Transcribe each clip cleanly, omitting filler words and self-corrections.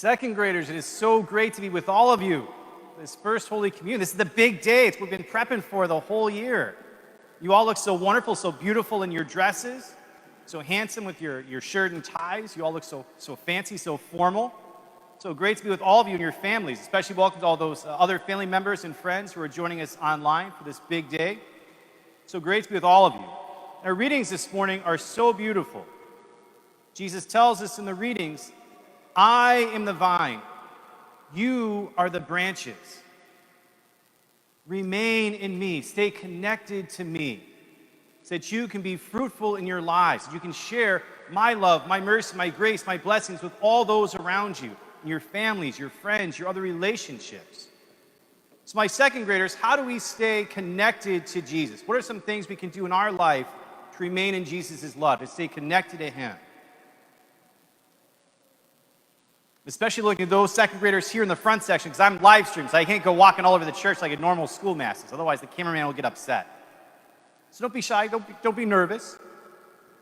Second graders, it is so great to be with all of you. This first Holy Communion, this is the big day. It's what we've been prepping for the whole year. You all look so wonderful, so beautiful in your dresses, so handsome with your shirt and ties. You all look so fancy, so formal. So great to be with all of you and your families, especially welcome to all those other family members and friends who are joining us online for this big day. So great to be with all of you. Our readings this morning are so beautiful. Jesus tells us in the readings, I am the vine, you are the branches. Remain in me, stay connected to me, so that you can be fruitful in your lives. You can share my love, my mercy, my grace, my blessings with all those around you, your families, your friends, your other relationships. So my second graders, how do we stay connected to Jesus? What are some things we can do in our life to remain in Jesus' love, to stay connected to him? Especially looking at those second graders here in the front section, because I'm live streaming, so I can't go walking all over the church like a normal school masses. Otherwise, the cameraman will get upset. So don't be shy. Don't be nervous.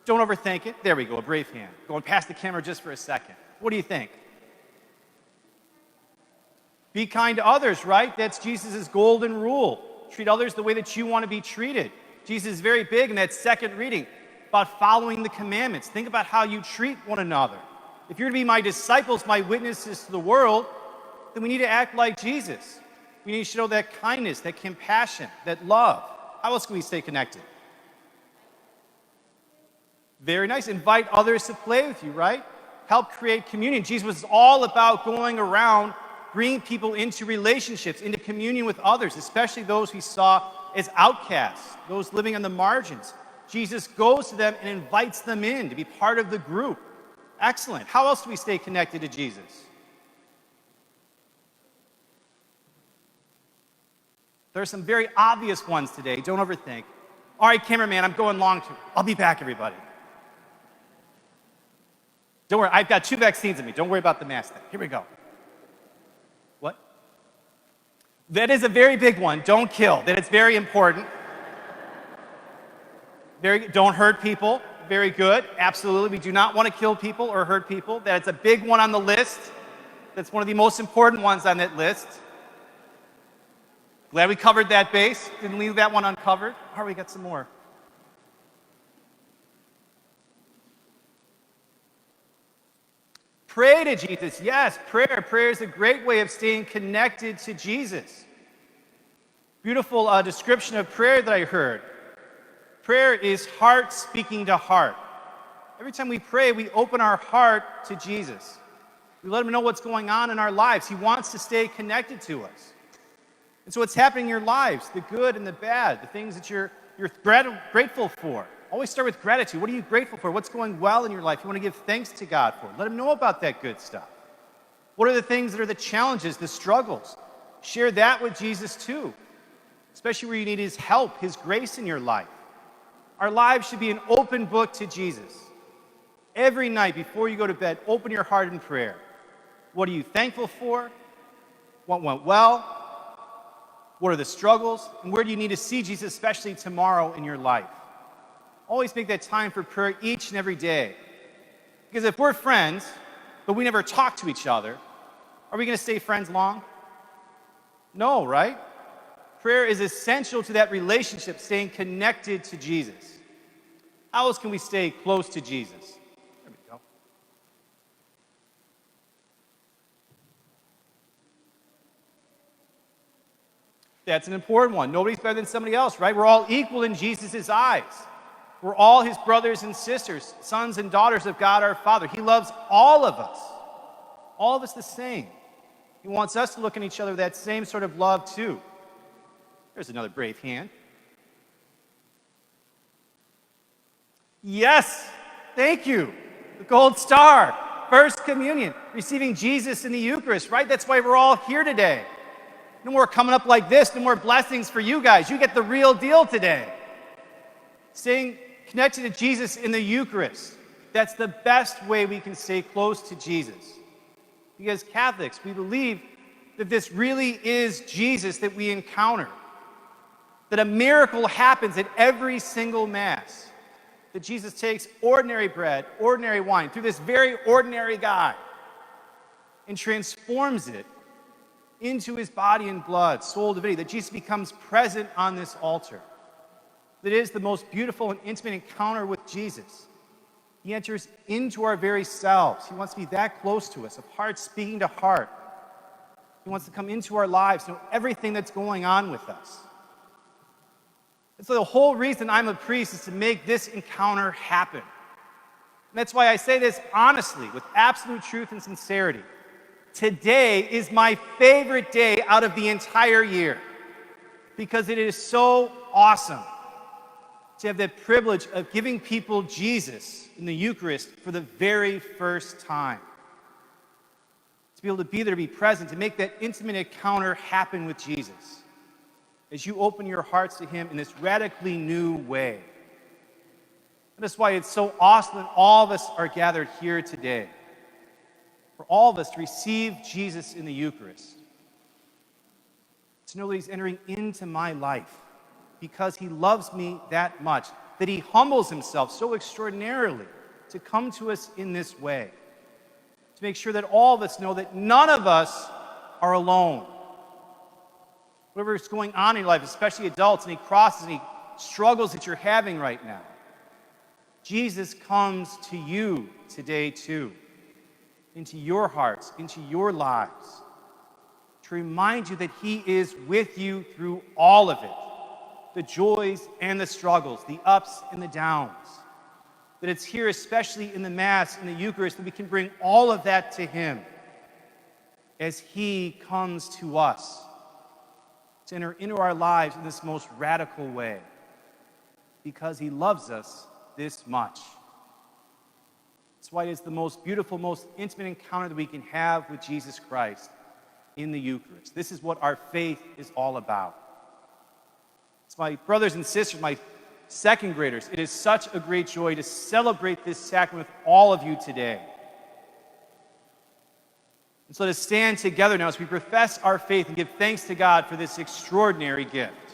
Don't overthink it. There we go, a brave hand. Going past the camera just for a second. What do you think? Be kind to others, right? That's Jesus' golden rule. Treat others the way that you want to be treated. Jesus is very big in that second reading about following the commandments. Think about how you treat one another. If you're to be my disciples, my witnesses to the world, then we need to act like Jesus. We need to show that kindness, that compassion, that love. How else can we stay connected? Very nice. Invite others to play with you, right? Help create communion. Jesus was all about going around, bringing people into relationships, into communion with others, especially those he saw as outcasts, those living on the margins. Jesus goes to them and invites them in to be part of the group. Excellent. How else do we stay connected to Jesus? There are some very obvious ones today. Don't overthink. All right, cameraman, I'm going long too. I'll be back, everybody. Don't worry, I've got 2 vaccines in me. Don't worry about the mask thing. Here we go. What? That is a very big one. Don't kill. That is very important. Don't hurt people. Very good. Absolutely. We do not want to kill people or hurt people. That's a big one on the list. That's one of the most important ones on that list. Glad we covered that base. Didn't leave that one uncovered. All right, we got some more. Pray to Jesus. Yes, prayer. Prayer is a great way of staying connected to Jesus. Beautiful description of prayer that I heard. Prayer is heart speaking to heart. Every time we pray, we open our heart to Jesus. We let him know what's going on in our lives. He wants to stay connected to us. And so what's happening in your lives, the good and the bad, the things that you're grateful for. Always start with gratitude. What are you grateful for? What's going well in your life? You want to give thanks to God for. Let him know about that good stuff. What are the things that are the challenges, the struggles? Share that with Jesus too, especially where you need his help, his grace in your life. Our lives should be an open book to Jesus. Every night before you go to bed, open your heart in prayer. What are you thankful for? What went well? What are the struggles? And where do you need to see Jesus, especially tomorrow in your life? Always make that time for prayer each and every day. Because if we're friends, but we never talk to each other, are we going to stay friends long? No, right? Prayer is essential to that relationship, staying connected to Jesus. How else can we stay close to Jesus? There we go. That's an important one. Nobody's better than somebody else, right? We're all equal in Jesus' eyes. We're all his brothers and sisters, sons and daughters of God our Father. He loves all of us the same. He wants us to look at each other with that same sort of love too. There's another brave hand. Yes, thank you. The gold star, First Communion, receiving Jesus in the Eucharist, right? That's why we're all here today. No more coming up like this, no more blessings for you guys. You get the real deal today. Staying connected to Jesus in the Eucharist, that's the best way we can stay close to Jesus. Because Catholics, we believe that this really is Jesus that we encounter. That a miracle happens at every single Mass. That Jesus takes ordinary bread, ordinary wine, through this very ordinary guy, and transforms it into his body and blood, soul divinity, that Jesus becomes present on this altar. That is the most beautiful and intimate encounter with Jesus. He enters into our very selves. He wants to be that close to us, of heart speaking to heart. He wants to come into our lives, know everything that's going on with us. And so the whole reason I'm a priest is to make this encounter happen. And that's why I say this honestly, with absolute truth and sincerity. Today is my favorite day out of the entire year because it is so awesome to have the privilege of giving people Jesus in the Eucharist for the very first time. To be able to be there, to be present, to make that intimate encounter happen with Jesus as you open your hearts to him in this radically new way. And that's why it's so awesome that all of us are gathered here today. For all of us to receive Jesus in the Eucharist. To know that he's entering into my life because he loves me that much. That he humbles himself so extraordinarily to come to us in this way. To make sure that all of us know that none of us are alone. Whatever is going on in your life, especially adults, any crosses, any struggles that you're having right now, Jesus comes to you today too. Into your hearts, into your lives, to remind you that he is with you through all of it, the joys and the struggles, the ups and the downs, that it's here, especially in the Mass, in the Eucharist, that we can bring all of that to him as he comes to us to enter into our lives in this most radical way because he loves us this much. That's why it's the most beautiful, most intimate encounter that we can have with Jesus Christ in the Eucharist. This is what our faith is all about. It's my brothers and sisters, my second graders. It is such a great joy to celebrate this sacrament with all of you today. And so to stand together now as we profess our faith and give thanks to God for this extraordinary gift.